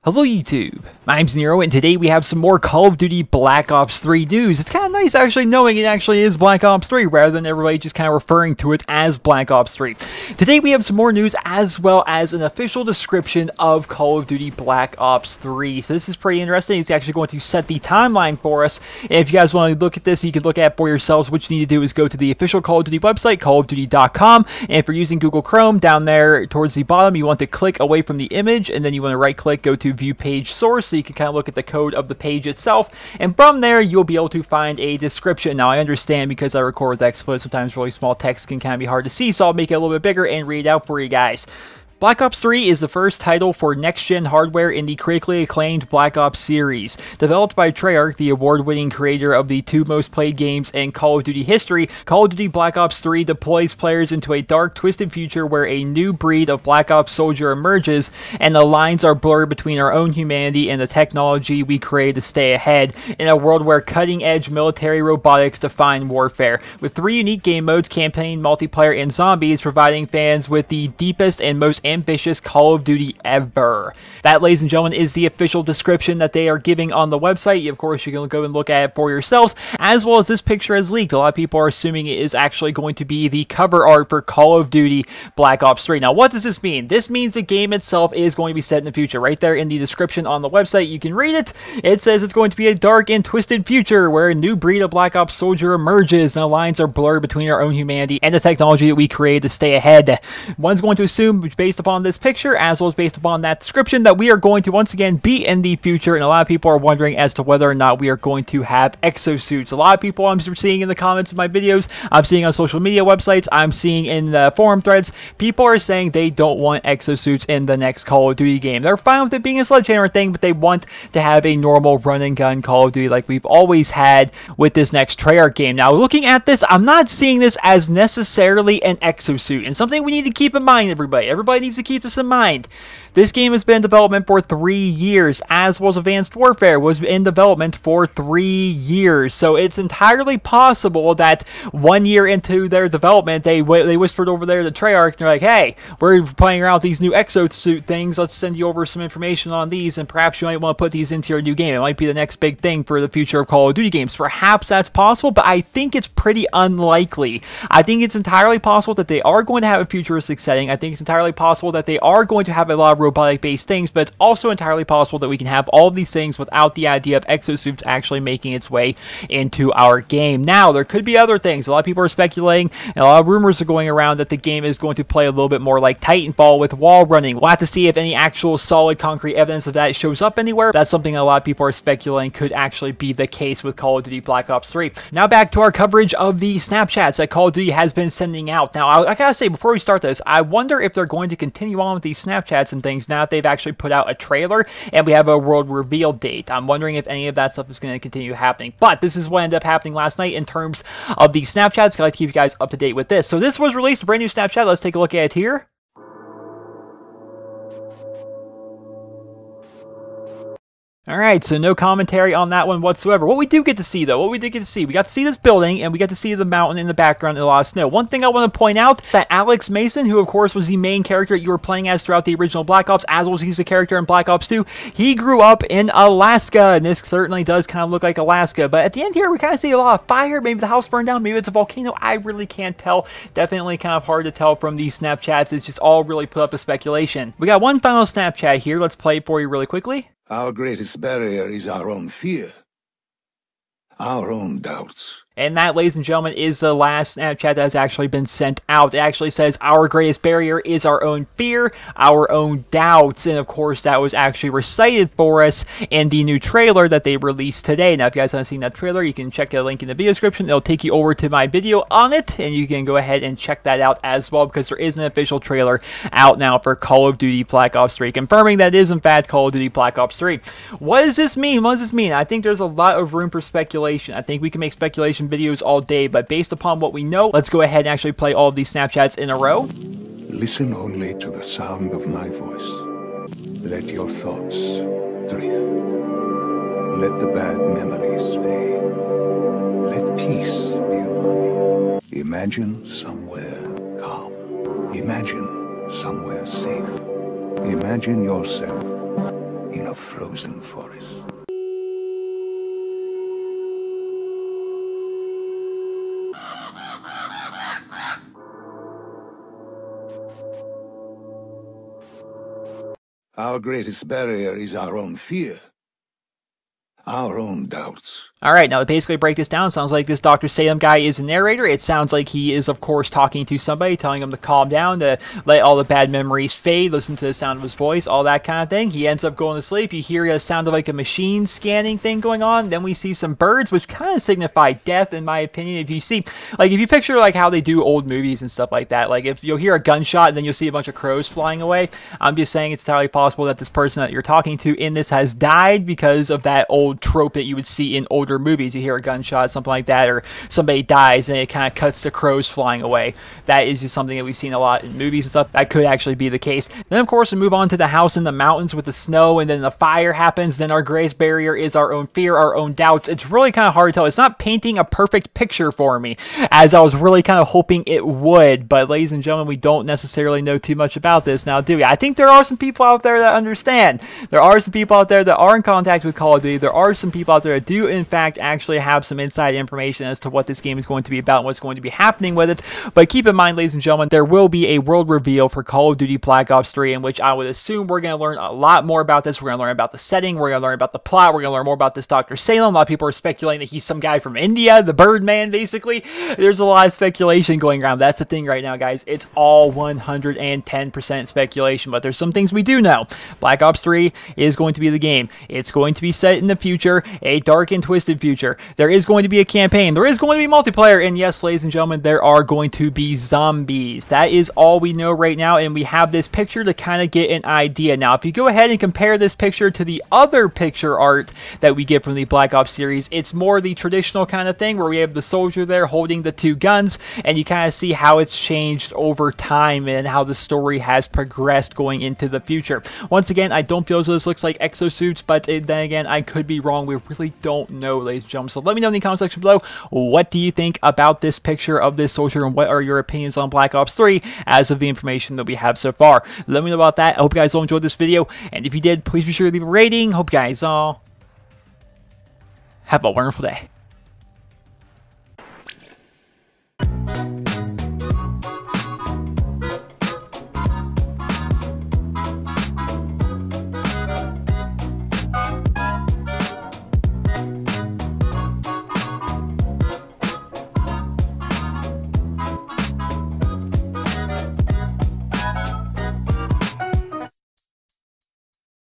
Hello YouTube, my name's Nero, and today we have some more Call of Duty Black Ops 3 news. It's kind of nice actually knowing it actually is Black Ops 3 rather than everybody just kind of referring to it as Black Ops 3. Today we have some more news as well as an official description of Call of Duty Black Ops 3. So this is pretty interesting. It's actually going to set the timeline for us. And if you guys want to look at this, you can look at it for yourselves. What you need to do is go to the official Call of Duty website, callofduty.com. And if you're using Google Chrome, down there towards the bottom, you want to click away from the image, and then you want to right click, go to view page source, so you can kind of look at the code of the page itself, and from there you'll be able to find a description. Now I understand because I record with XSplit, sometimes really small text can kind of be hard to see, so I'll make it a little bit bigger and read it out for you guys. Black Ops 3 is the first title for next-gen hardware in the critically acclaimed Black Ops series. Developed by Treyarch, the award-winning creator of the two most-played games in Call of Duty history, Call of Duty Black Ops 3 deploys players into a dark, twisted future where a new breed of Black Ops soldier emerges, and the lines are blurred between our own humanity and the technology we create to stay ahead, in a world where cutting-edge military robotics define warfare. With 3 unique game modes, campaign, multiplayer, and zombies, providing fans with the deepest and most ambitious Call of Duty ever. That, ladies and gentlemen, is the official description that they are giving on the website. Of course, you can go and look at it for yourselves, as well as this picture has leaked. A lot of people are assuming it is actually going to be the cover art for Call of Duty Black Ops 3. Now, what does this mean? This means the game itself is going to be set in the future. Right there in the description on the website, you can read it. It says it's going to be a dark and twisted future where a new breed of Black Ops soldier emerges, and the lines are blurred between our own humanity and the technology that we create to stay ahead. One's going to assume, based upon this picture as well as based upon that description, that we are going to once again be in the future, and a lot of people are wondering as to whether or not we are going to have exosuits. A lot of people I'm seeing in the comments of my videos, I'm seeing on social media websites, I'm seeing in the forum threads, people are saying they don't want exosuits in the next Call of Duty game. They're fine with it being a Sledgehammer thing, but they want to have a normal run and gun Call of Duty like we've always had with this next Treyarch game. Now, looking at this, I'm not seeing this as necessarily an exosuit, and something we need to keep in mind, everybody. Everybody needs to keep this in mind. This game has been in development for 3 years, as was Advanced Warfare was in development for 3 years. So it's entirely possible that 1 year into their development, they whispered over there to Treyarch, and they're like, hey, we're playing around with these new exosuit things, let's send you over some information on these, and perhaps you might want to put these into your new game. It might be the next big thing for the future of Call of Duty games. Perhaps that's possible, but I think it's pretty unlikely. I think it's entirely possible that they are going to have a futuristic setting. I think it's entirely possible that they are going to have a lot of robotic-based things, but it's also entirely possible that we can have all of these things without the idea of exosuits actually making its way into our game. Now, there could be other things. A lot of people are speculating, and a lot of rumors are going around that the game is going to play a little bit more like Titanfall with wall running. We'll have to see if any actual solid concrete evidence of that shows up anywhere. That's something a lot of people are speculating could actually be the case with Call of Duty Black Ops 3. Now back to our coverage of the Snapchats that Call of Duty has been sending out. Now, I gotta say, before we start this, I wonder if they're going to continue on with these Snapchats and things now that they've actually put out a trailer and we have a world reveal date. I'm wondering if any of that stuff is going to continue happening. But this is what ended up happening last night in terms of the Snapchats. I like to keep you guys up to date with this. So this was released, a brand new Snapchat. Let's take a look at it here. Alright, so no commentary on that one whatsoever. What we do get to see, though, we got to see this building, and we got to see the mountain in the background and a lot of snow. One thing I want to point out, that Alex Mason, who of course was the main character you were playing as throughout the original Black Ops, as well as he's a character in Black Ops 2, he grew up in Alaska, and this certainly does kind of look like Alaska. But at the end here, we kind of see a lot of fire. Maybe the house burned down, maybe it's a volcano. I really can't tell. Definitely kind of hard to tell from these Snapchats. It's just all really put up as speculation. We got one final Snapchat here. Let's play it for you really quickly. Our greatest barrier is our own fear, our own doubts. And that, ladies and gentlemen, is the last Snapchat that has actually been sent out. It actually says, our greatest barrier is our own fear, our own doubts. And of course, that was actually recited for us in the new trailer that they released today. Now, if you guys haven't seen that trailer, you can check the link in the video description. It'll take you over to my video on it, and you can go ahead and check that out as well, because there is an official trailer out now for Call of Duty Black Ops 3, confirming that it is, in fact, Call of Duty Black Ops 3. What does this mean? What does this mean? I think there's a lot of room for speculation. I think we can make speculation videos all day, but based upon what we know, let's go ahead and actually play all of these Snapchats in a row. Listen only to the sound of my voice. Let your thoughts drift. Let the bad memories fade. Let peace be upon you. Imagine somewhere calm. Imagine somewhere safe. Imagine yourself in a frozen forest. Our greatest barrier is our own fear, our own doubts. All right, now to basically break this down, sounds like this Dr. Salem guy is a narrator. It sounds like he is, of course, talking to somebody, telling him to calm down, to let all the bad memories fade, listen to the sound of his voice, all that kind of thing. He ends up going to sleep. You hear a sound of like a machine scanning thing going on. Then we see some birds, which kind of signify death, in my opinion. If you see, like, if you picture like how they do old movies and stuff like that, like if you'll hear a gunshot and then you'll see a bunch of crows flying away, I'm just saying it's entirely possible that this person that you're talking to in this has died because of that old trope that you would see in older movies. You hear a gunshot, something like that, or somebody dies and it kind of cuts to crows flying away. That is just something that we've seen a lot in movies and stuff. That could actually be the case. Then, of course, we move on to the house in the mountains with the snow, and then the fire happens. Then our greatest barrier is our own fear, our own doubts. It's really kind of hard to tell. It's not painting a perfect picture for me, as I was really kind of hoping it would. But, ladies and gentlemen, we don't necessarily know too much about this now, do we? I think there are some people out there that understand. There are some people out there that are in contact with Call of Duty. There are some people out there that do, in fact, actually have some inside information as to what this game is going to be about and what's going to be happening with it. But keep in mind, ladies and gentlemen, there will be a world reveal for Call of Duty Black Ops 3, in which I would assume we're going to learn a lot more about this. We're going to learn about the setting. We're going to learn about the plot. We're going to learn more about this Dr. Salem. A lot of people are speculating that he's some guy from India, the Birdman, basically. There's a lot of speculation going around. That's the thing right now, guys. It's all 110% speculation, but there's some things we do know. Black Ops 3 is going to be the game. It's going to be set in the future, a dark and twisted future. There is going to be a campaign. There is going to be multiplayer. And yes, ladies and gentlemen, there are going to be zombies. That is all we know right now. And we have this picture to kind of get an idea. Now, if you go ahead and compare this picture to the other picture art that we get from the Black Ops series, it's more the traditional kind of thing where we have the soldier there holding the two guns. And you kind of see how it's changed over time and how the story has progressed going into the future. Once again, I don't feel as though this looks like exosuits, but then again, I could be wrong. We really don't know, ladies and gentlemen. So let me know in the comment section below, what do you think about this picture of this soldier, and what are your opinions on Black Ops 3 as of the information that we have so far? Let me know about that. I hope you guys all enjoyed this video, and if you did, please be sure to leave a rating. Hope you guys all have a wonderful day.